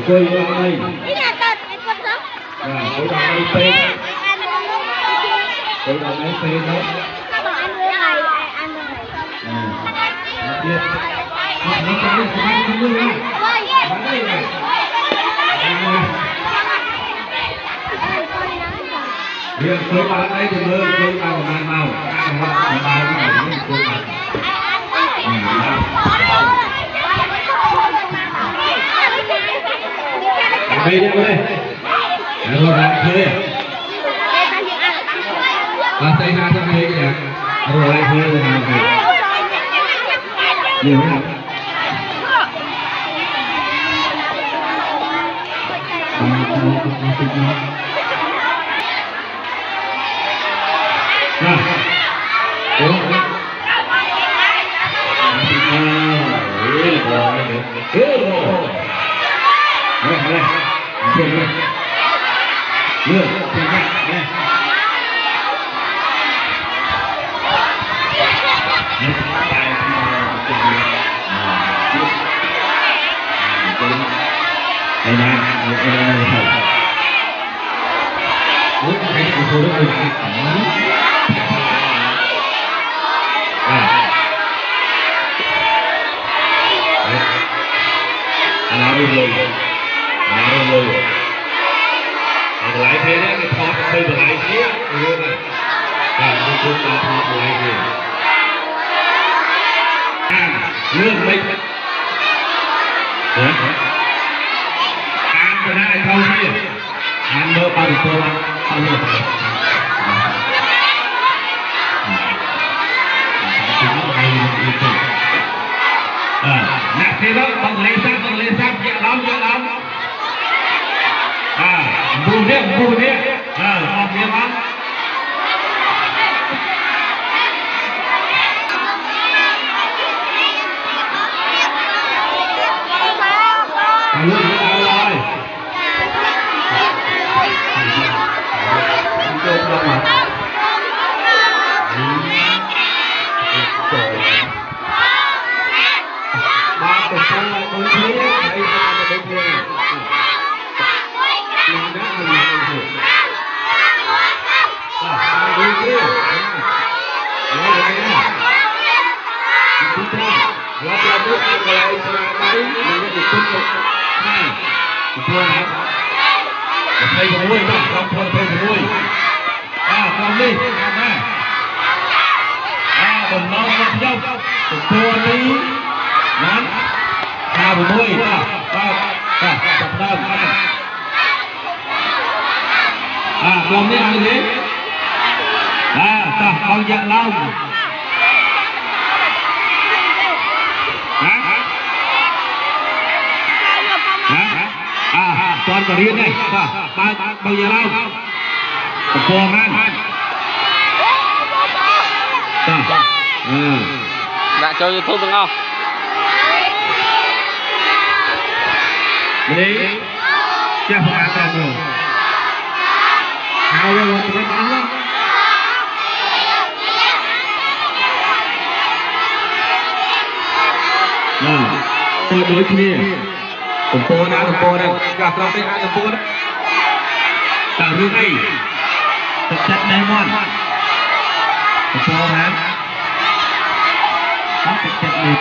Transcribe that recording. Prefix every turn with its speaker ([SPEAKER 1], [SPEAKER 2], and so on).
[SPEAKER 1] quay qua đây quay đầu đây phê quay đầu đây phê đó việc tôi bán đây thì mơ tôi vào bàn màu cái này tôi đây đi đây rồi bạn thuê và xây ra trong đây kìa rồi lại thuê rồi nào về nhiều lắm lại thế đấy cái thọt xây được lại kia như này chúng ta thọt lại gì lương mình ăn cái này không kia ăn mơ bao nhiêu tô bao nhiêu nè thế đó bằng lên sát dạ lắm buồn đi học nhiều lắm thầy của nuôi đó, không thôi thầy của nuôi con đi, đừng lo không dâu đừng thua đi nắn của nuôi chặt đơm con đi ăn gì con dạ long con có riêng này bao giờ lâu con ăn
[SPEAKER 2] đã cho YouTube được không
[SPEAKER 1] đi chắc không ăn được rồi hao ra một cái bắn lắm tôi đối kia tụi cô đã gặpเราไปtụi cô đó tạo rương này thật chất diamond tụi cô hả thật chất này